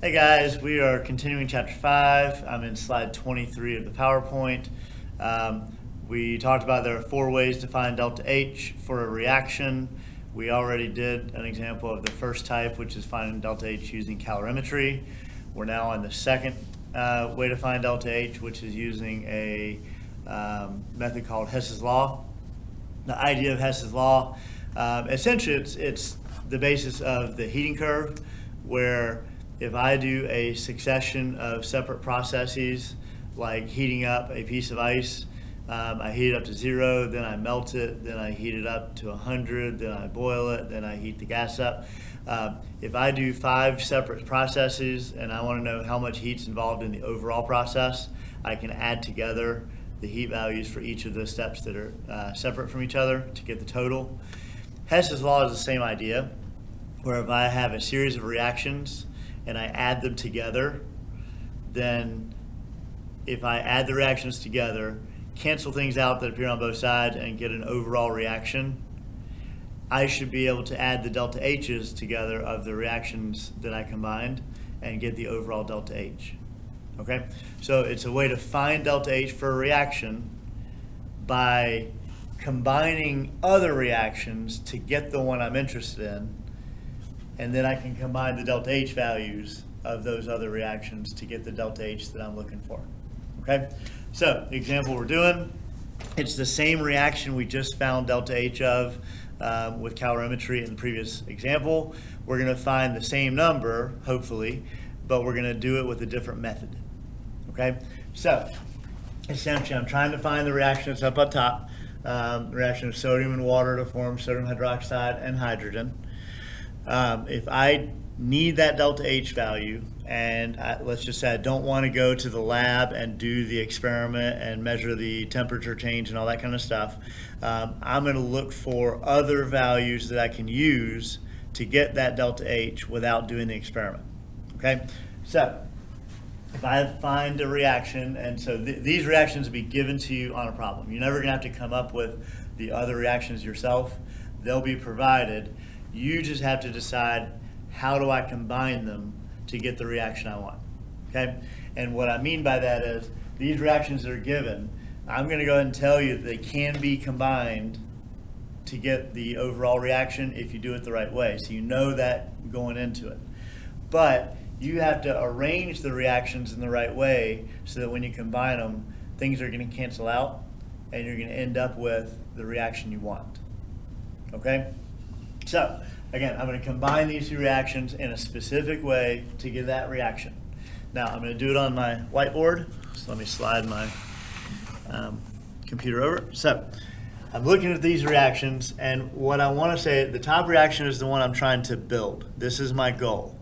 Hey guys, we are continuing chapter 5. I'm in slide 23 of the PowerPoint. We talked about there are 4 ways to find delta H for a reaction. We already did an example of the first type, which is finding delta H using calorimetry. We're now on the second way to find delta H, which is using a method called Hess's law. The idea of Hess's law, essentially it's the basis of the heating curve, where if I do a succession of separate processes, like heating up a piece of ice, I heat it up to 0, then I melt it, then I heat it up to 100, then I boil it, then I heat the gas up. If I do 5 separate processes and I want to know how much heat's involved in the overall process, I can add together the heat values for each of the steps that are separate from each other to get the total. Hess's law is the same idea, where if I have a series of reactions and I add them together, then if I add the reactions together, cancel things out that appear on both sides and get an overall reaction, I should be able to add the delta H's together of the reactions that I combined and get the overall delta H. Okay, so it's a way to find delta H for a reaction by combining other reactions to get the one I'm interested in, and then I can combine the delta H values of those other reactions to get the delta H that I'm looking for. Okay, so the example we're doing, it's the same reaction we just found delta H of with calorimetry in the previous example. We're going to find the same number, hopefully, but we're going to do it with a different method. Okay, so essentially I'm trying to find the reaction that's up top, the reaction of sodium and water to form sodium hydroxide and hydrogen. If I need that delta H value, and let's just say I don't want to go to the lab and do the experiment and measure the temperature change and all that kind of stuff, I'm going to look for other values that I can use to get that delta H without doing the experiment. Okay, so if I find a reaction, and so these reactions will be given to you on a problem. You're never going to have to come up with the other reactions yourself. They'll be provided. You just have to decide, how do I combine them to get the reaction I want? Okay, and what I mean by that is these reactions that are given, I'm going to go ahead and tell you that they can be combined to get the overall reaction if you do it the right way. So you know that going into it. But you have to arrange the reactions in the right way so that when you combine them, things are going to cancel out and you're going to end up with the reaction you want. Okay? So, again, I'm going to combine these 2 reactions in a specific way to get that reaction. Now, I'm going to do it on my whiteboard. So let me slide my computer over. So, I'm looking at these reactions, and what I want to say, the top reaction is the one I'm trying to build. This is my goal.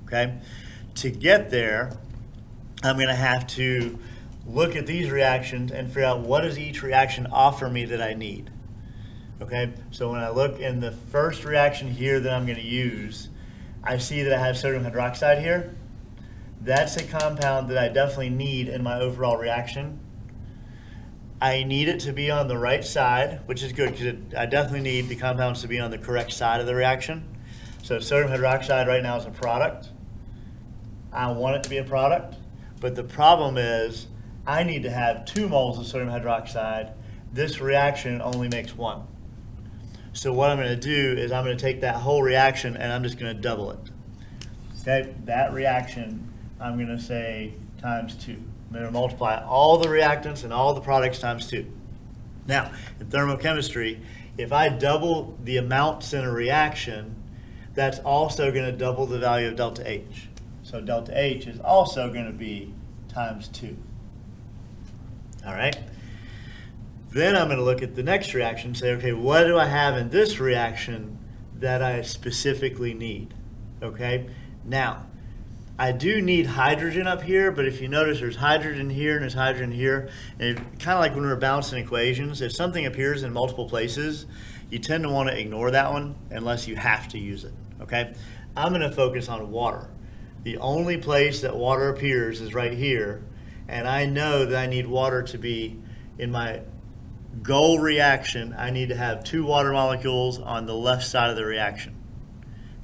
Okay? To get there, I'm going to have to look at these reactions and figure out what does each reaction offer me that I need. Okay, so when I look in the first reaction here that I'm going to use, I see that I have sodium hydroxide here. That's a compound that I definitely need in my overall reaction. I need it to be on the right side, which is good because I definitely need the compounds to be on the correct side of the reaction. So sodium hydroxide right now is a product. I want it to be a product, but the problem is I need to have 2 moles of sodium hydroxide. This reaction only makes 1. So what I'm going to do is I'm going to take that whole reaction and I'm just going to double it. Okay, that reaction I'm going to say times 2. I'm going to multiply all the reactants and all the products times 2. Now, in thermochemistry, if I double the amounts in a reaction, that's also going to double the value of delta H. So delta H is also going to be times 2. All right. Then I'm going to look at the next reaction and say, okay, what do I have in this reaction that I specifically need? Okay. Now, I do need hydrogen up here, but if you notice, there's hydrogen here and there's hydrogen here. And kind of like when we're balancing equations, if something appears in multiple places, you tend to want to ignore that one unless you have to use it. Okay. I'm going to focus on water. The only place that water appears is right here, and I know that I need water to be in my goal reaction. I need to have 2 water molecules on the left side of the reaction.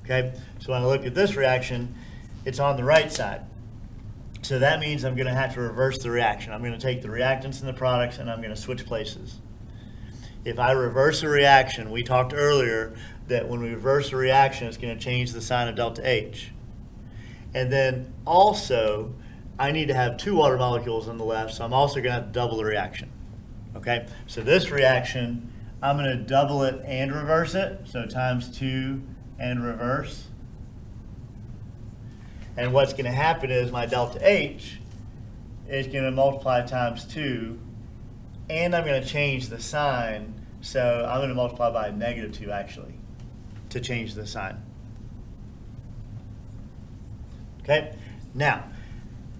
Okay, so when I look at this reaction, it's on the right side. So that means I'm going to have to reverse the reaction. I'm going to take the reactants and the products and I'm going to switch places. If I reverse a reaction, we talked earlier that when we reverse a reaction, it's going to change the sign of delta H. And then also, I need to have 2 water molecules on the left, so I'm also going to have to double the reaction. Okay, so this reaction, I'm going to double it and reverse it, so times 2 and reverse. And what's going to happen is my delta H is going to multiply times 2, and I'm going to change the sign, so I'm going to multiply by -2 actually to change the sign. Okay, now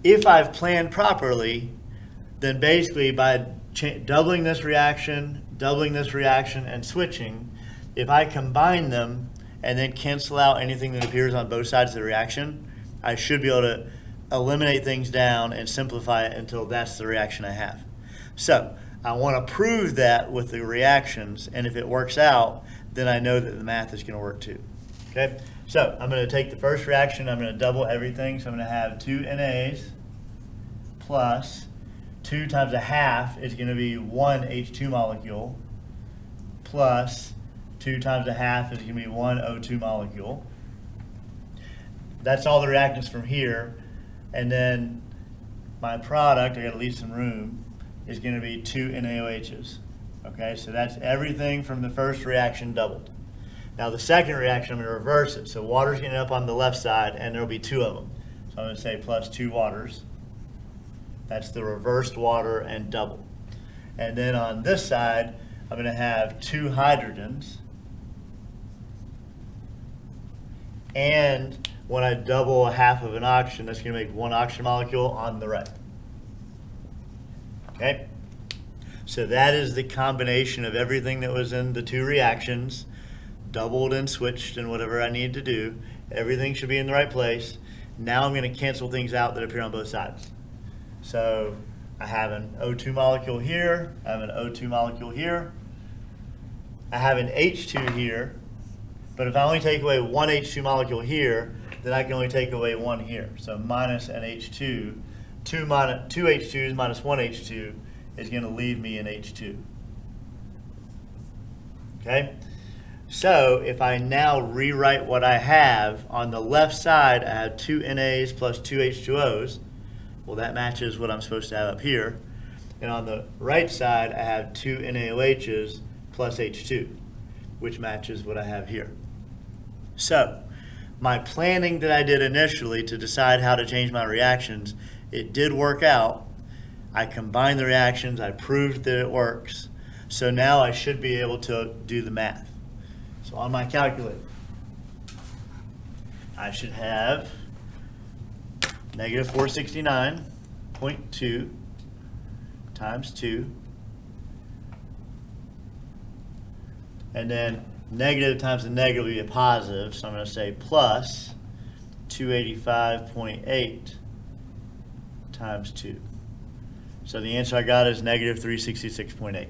if I've planned properly, then basically by doubling this reaction, and switching, if I combine them and then cancel out anything that appears on both sides of the reaction, I should be able to eliminate things down and simplify it until that's the reaction I have. So I want to prove that with the reactions, and if it works out, then I know that the math is going to work too. Okay, so I'm going to take the first reaction, I'm going to double everything, so I'm going to have 2 NAs plus 2 times a half is going to be 1 H2 molecule plus 2 times a half is going to be 1 O2 molecule. That's all the reactants from here, and then my product, I got to leave some room, is going to be 2 NaOHs. Okay, so that's everything from the first reaction doubled. Now the second reaction, I'm going to reverse it. So water's going to end up on the left side, and there'll be 2 of them. So I'm going to say plus 2 waters. That's the reversed water and double. And then on this side, I'm going to have 2 hydrogens. And when I double a half of an oxygen, that's going to make 1 oxygen molecule on the right. Okay? So that is the combination of everything that was in the 2 reactions, doubled and switched and whatever I need to do. Everything should be in the right place. Now I'm going to cancel things out that appear on both sides. So I have an O2 molecule here, I have an O2 molecule here, I have an H2 here, but if I only take away 1 H2 molecule here, then I can only take away 1 here. So minus an H2, 2 H2s minus 1 H2 is going to leave me an H2. Okay? So if I now rewrite what I have, on the left side I have 2 NAs plus 2 H2Os. Well, that matches what I'm supposed to have up here. And on the right side I have 2 NaOHs plus H2, which matches what I have here. So my planning that I did initially to decide how to change my reactions, it did work out. I combined the reactions, I proved that it works. So now I should be able to do the math. So on my calculator, I should have negative 469.2 times 2, and then negative times the negative will be a positive, so I'm going to say plus 285.8 times 2. So the answer I got is negative 366.8.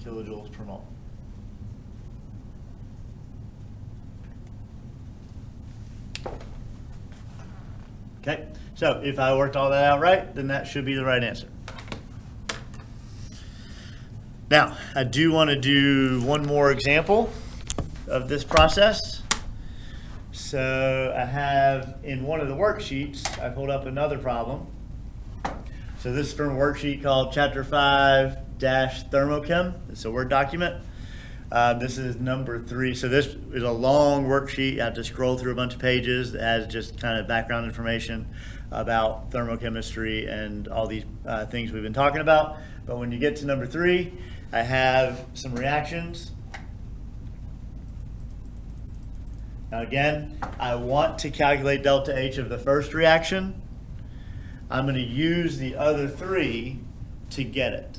Kilojoules per mole. Okay, so if I worked all that out right, then that should be the right answer. Now, I do want to do one more example of this process. So I have in one of the worksheets, I pulled up another problem. So this is from a worksheet called Chapter 5-Thermochem. It's a Word document. This is number 3. So this is a long worksheet. You have to scroll through a bunch of pages that has just kind of background information about thermochemistry and all these things we've been talking about. But when you get to number 3, I have some reactions. Now again, I want to calculate delta H of the first reaction. I'm going to use the other 3 to get it.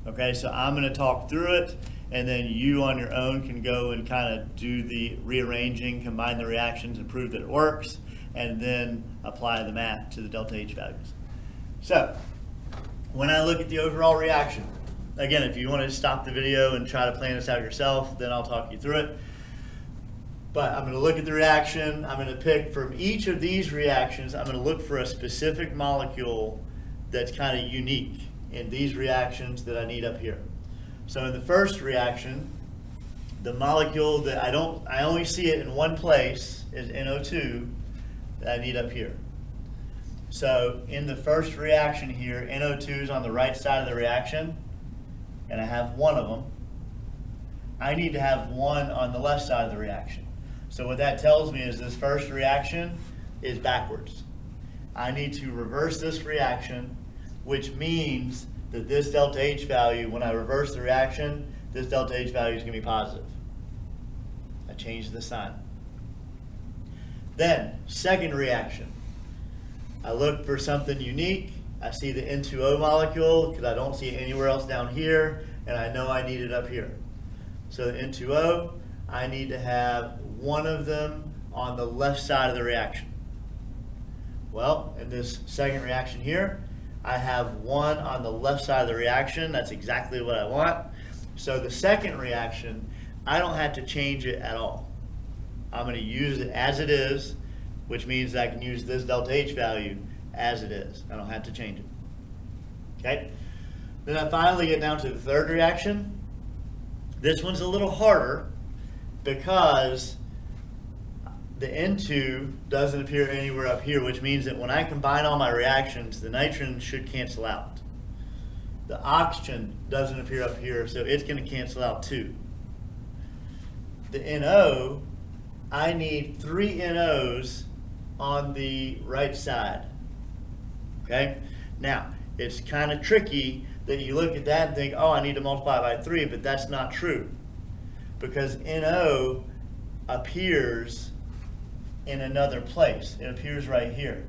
Okay, so I'm going to talk through it, and then you on your own can go and kind of do the rearranging, combine the reactions and prove that it works, and then apply the math to the delta H values. So when I look at the overall reaction, Again, if you want to stop the video and try to plan this out yourself, then I'll talk you through it. But I'm going to look at the reaction. I'm going to pick from each of these reactions, I'm going to look for a specific molecule that's kind of unique in these reactions that I need up here. So in the first reaction, the molecule that I only see it in one place is NO2 that I need up here. So in the first reaction here, NO2 is on the right side of the reaction, and I have one of them. I need to have one on the left side of the reaction. So what that tells me is this first reaction is backwards. I need to reverse this reaction, which means that this delta H value, when I reverse the reaction, this delta H value is going to be positive. I changed the sign. Then, second reaction. I look for something unique. I see the N2O molecule because I don't see it anywhere else down here, and I know I need it up here. So the N2O, I need to have one of them on the left side of the reaction. Well, in this second reaction here, I have one on the left side of the reaction. That's exactly what I want. So the second reaction, I don't have to change it at all. I'm going to use it as it is, which means that I can use this delta H value as it is. I don't have to change it. Okay? Then I finally get down to the third reaction. This one's a little harder because the N2 doesn't appear anywhere up here, which means that when I combine all my reactions, the nitrogen should cancel out. The oxygen doesn't appear up here, so it's going to cancel out too. The NO, I need 3 NOs on the right side. Okay? Now, it's kind of tricky that you look at that and think, oh, I need to multiply by 3, but that's not true. Because NO appears in another place. It appears right here.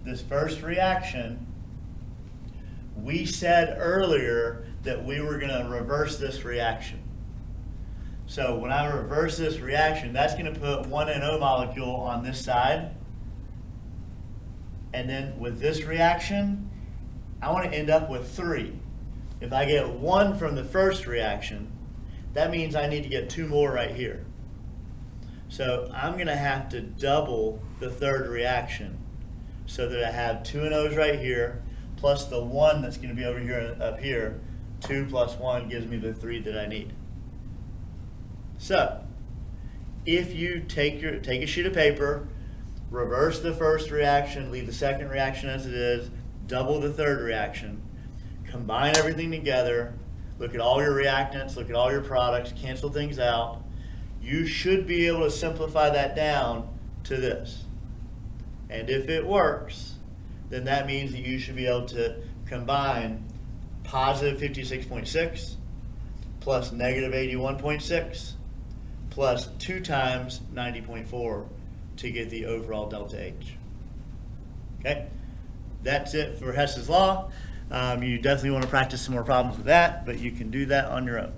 This first reaction, we said earlier that we were going to reverse this reaction. So when I reverse this reaction, that's going to put one NO molecule on this side. And then with this reaction, I want to end up with 3. If I get 1 from the first reaction, that means I need to get 2 more right here. So I'm going to have to double the third reaction so that I have 2 NOs right here, plus the 1 that's going to be over here up here. 2 plus 1 gives me the 3 that I need. So if you take a sheet of paper, reverse the first reaction, leave the second reaction as it is, double the third reaction, combine everything together, look at all your reactants, look at all your products, cancel things out, you should be able to simplify that down to this. And if it works, then that means that you should be able to combine positive 56.6 plus negative 81.6 plus 2 times 90.4 to get the overall delta H. Okay, that's it for Hess's law. You definitely want to practice some more problems with that, but you can do that on your own.